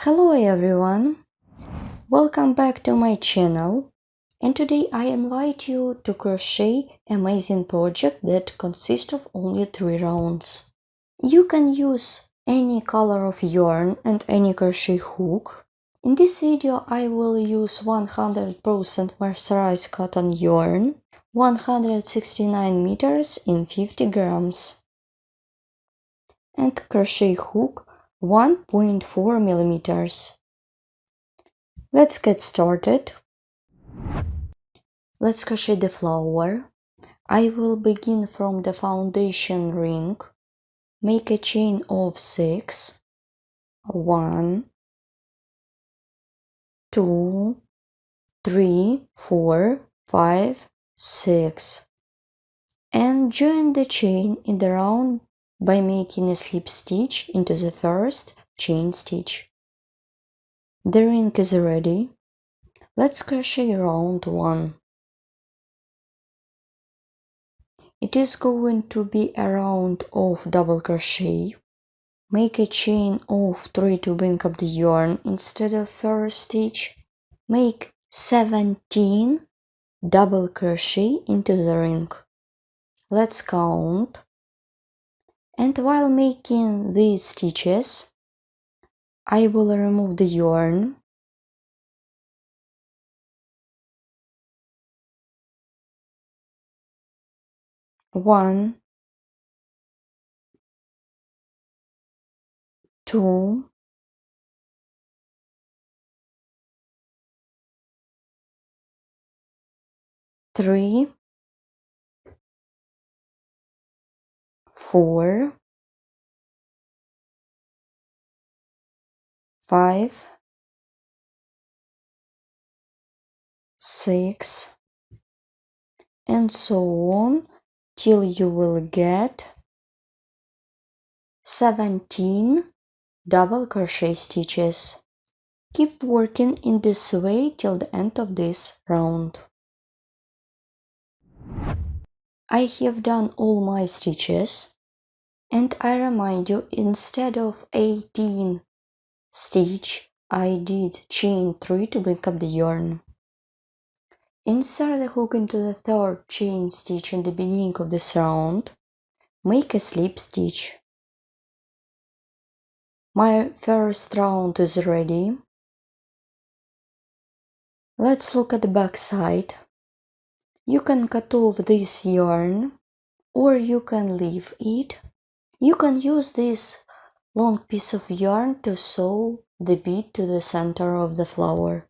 Hello everyone, welcome back to my channel, and today I invite you to crochet amazing project that consists of only 3 rounds. You can use any color of yarn and any crochet hook. In this video I will use 100% mercerized cotton yarn, 169 meters in 50 grams, and crochet hook 1.4 millimeters. Let's get started. Let's crochet the flower. I will begin from the foundation ring. Make a chain of 6. 1, 2, 3, 4, 5, 6. And join the chain in the round by making a slip stitch into the first chain stitch. The ring is ready. Let's crochet round 1. It is going to be a round of double crochet. Make a chain of 3 to bring up the yarn. Instead of first stitch, make 17 double crochet into the ring. Let's count. And while making these stitches, I will remove the yarn. One, 2, 3, 4, 5, 6, and so on till you will get 17 double crochet stitches. Keep working in this way till the end of this round. I have done all my stitches, and I remind you, instead of 18 stitch, I did chain 3 to bring up the yarn. Insert the hook into the third chain stitch in the beginning of this round. Make a slip stitch. My first round is ready. Let's look at the back side. You can cut off this yarn, or you can leave it. You can use this long piece of yarn to sew the bead to the center of the flower.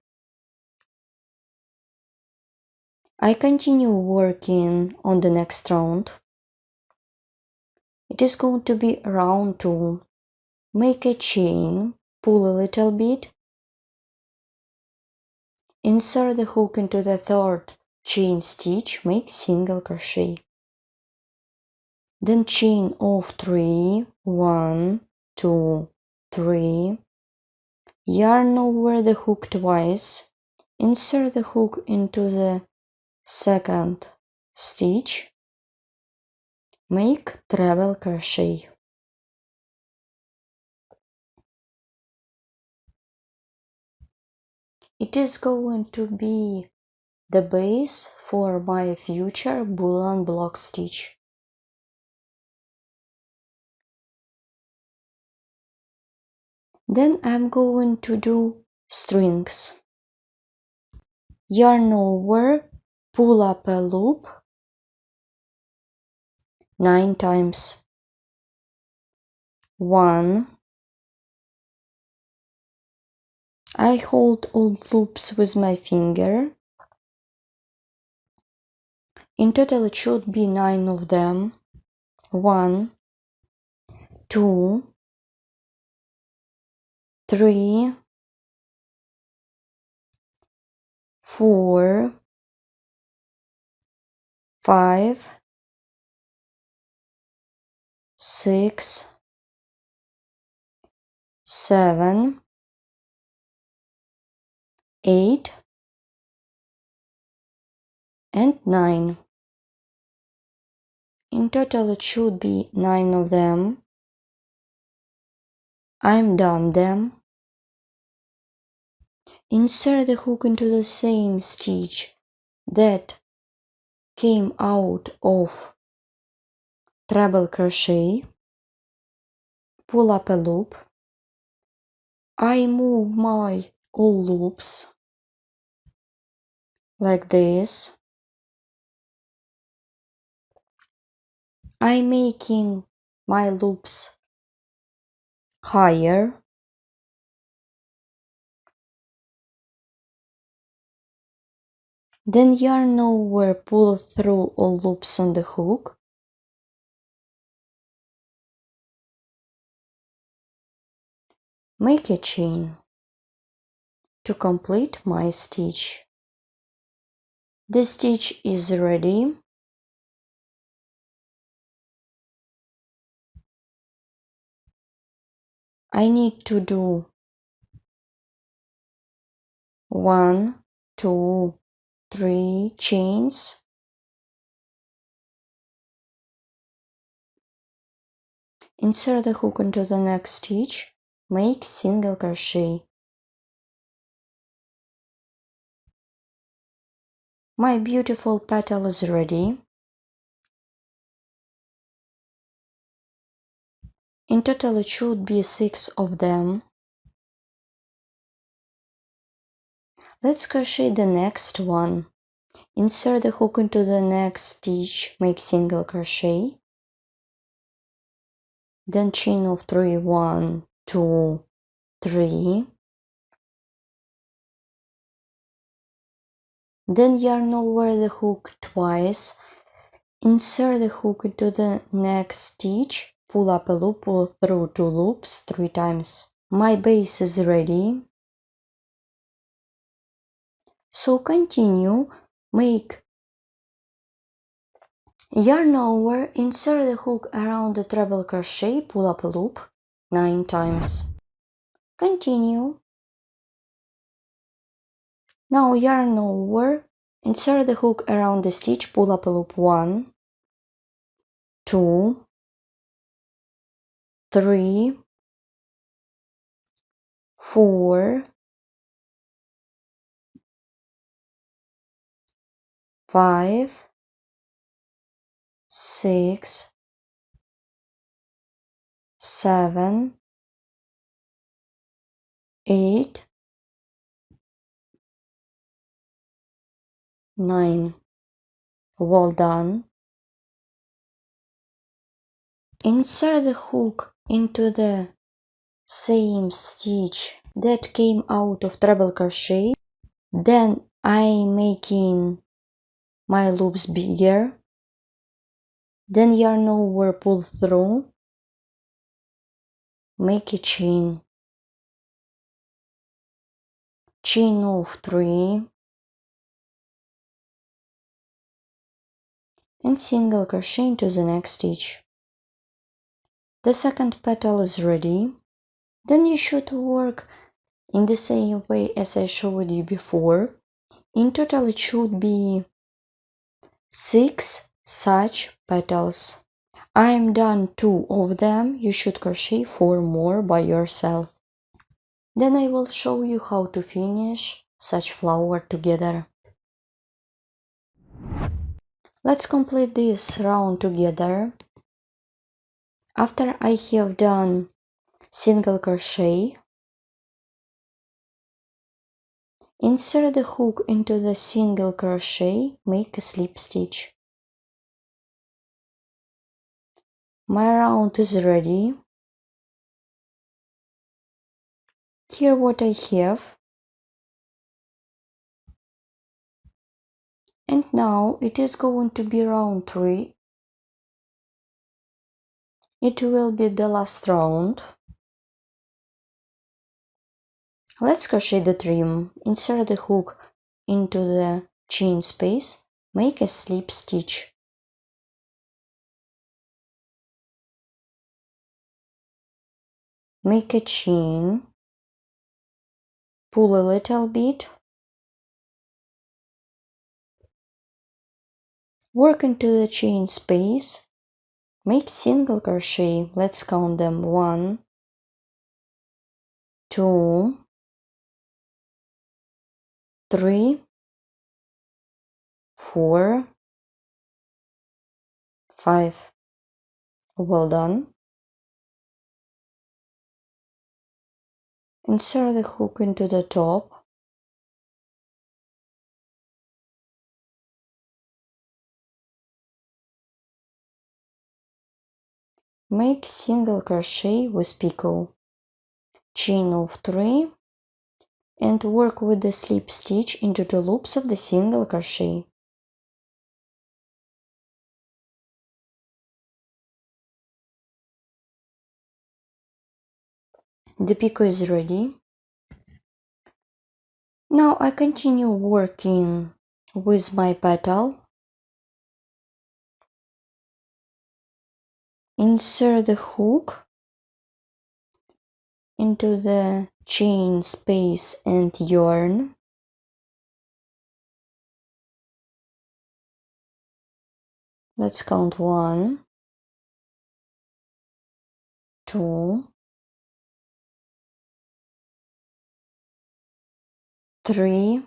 I continue working on the next round. It is going to be round 2. Make a chain, pull a little bit, insert the hook into the third chain stitch, make single crochet. Then chain of 3, 1, 2, 3, yarn over the hook twice, insert the hook into the second stitch, make treble crochet. It is going to be the base for my future Bullion block stitch. Then I'm going to do strings. Yarn over, pull up a loop 9 times. 1. I hold all loops with my finger. In total it should be 9 of them. 1, 2, 3, 4, 5, 6, 7, 8, and 9. In total it should be 9 of them. I'm done them. insert the hook into the same stitch that came out of treble crochet, pull up a loop. I move my all loops like this. I'm making my loops higher. Then yarn over, pull through all loops on the hook. Make a chain to complete my stitch. The stitch is ready. I need to do 1, 2, 3 chains. Insert the hook into the next stitch. Make single crochet. My beautiful petal is ready. In total it should be 6 of them. Let's crochet the next one. Insert the hook into the next stitch, make single crochet. Then chain of 3, 1, 2, 3. Then yarn over the hook twice. Insert the hook into the next stitch, pull up a loop, pull through 2 loops 3 times. My base is ready. So continue, make yarn over, insert the hook around the treble crochet, pull up a loop 9 times. Continue. Now yarn over, insert the hook around the stitch, pull up a loop 1, 2, 3, 4, 5, 6, 7, 8, 9. Well done. Insert the hook into the same stitch that came out of treble crochet. Then I'm making my loops bigger. Then yarn over, pull through, make a chain. Chain of 3 and single crochet into the next stitch. The second petal is ready. Then you should work in the same way as I showed you before. In total it should be 6 such petals. I am done 2 of them. You should crochet 4 more by yourself. Then I will show you how to finish such flower together. Let's complete this round together. After I have done single crochet, insert the hook into the single crochet, make a slip stitch. My round is ready. Here what I have. And now it is going to be round 3. It will be the last round. Let's crochet the trim. Insert the hook into the chain space, make a slip stitch. Make a chain, pull a little bit, work into the chain space, make single crochet. Let's count them. 1, 2, 3, 4, 5. Well done. Insert the hook into the top. Make single crochet with picot. Chain of 3 and work with the slip stitch into the loops of the single crochet. The picot is ready. Now I continue working with my petal. Insert the hook into the chain space and yarn. Let's count 1, 2, 3,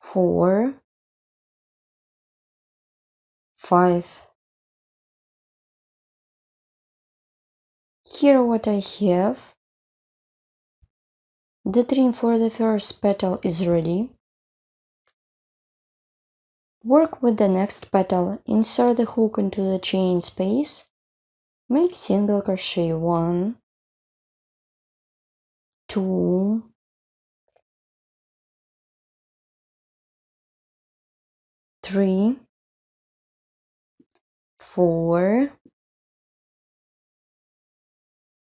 4, 5. Here what I have. The trim for the first petal is ready. Work with the next petal. Insert the hook into the chain space. Make single crochet 1, 2, 3, 4,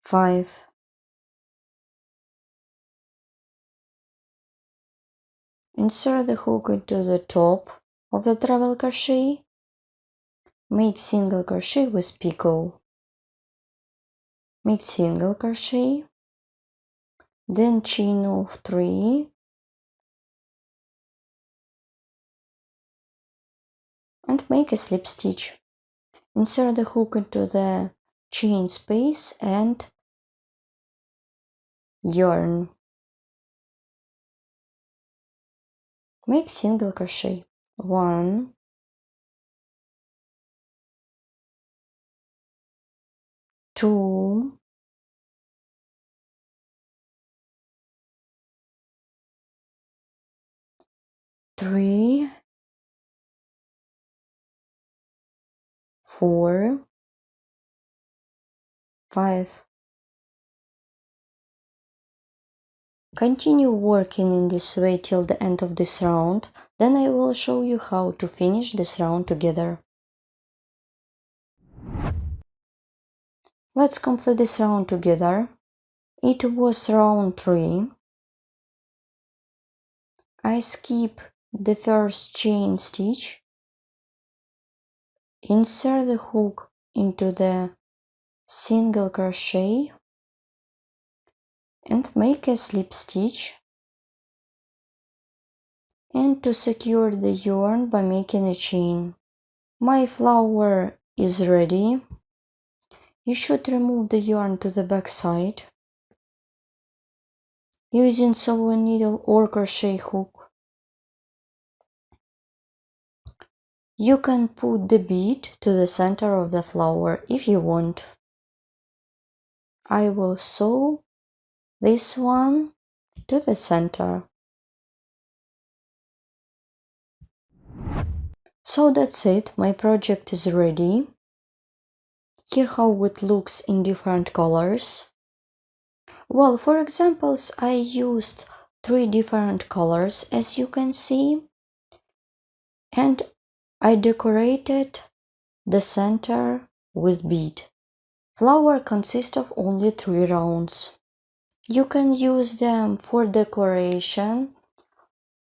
5. Insert the hook into the top of the treble crochet. Make single crochet with picot. Make single crochet, then chain of 3 and make a slip stitch. Insert the hook into the chain space and yarn. Make single crochet 1, 2, 3, 4, 5. Continue working in this way till the end of this round, then I will show you how to finish this round together. Let's complete this round together. It was round 3. I skip the first chain stitch, insert the hook into the single crochet and make a slip stitch, and to secure the yarn by making a chain. My flower is ready. You should remove the yarn to the back side using sewing needle or crochet hook. You can put the bead to the center of the flower if you want. I will sew this one to the center. So that's it, my project is ready. Here how it looks in different colors. Well, for examples, I used 3 different colors, as you can see, and I decorated the center with bead. Flower consists of only 3 rounds. You can use them for decoration,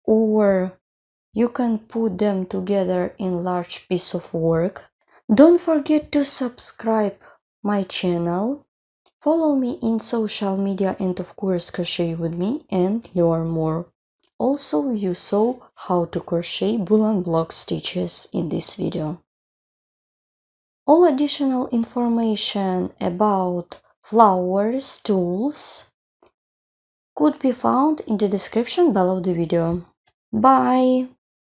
or you can put them together in large piece of work. Don't forget to subscribe my channel. Follow me in social media and of course crochet with me and learn more. Also you saw how to crochet bullion block stitches in this video. All additional information about flowers, tools, could be found in the description below the video. Bye!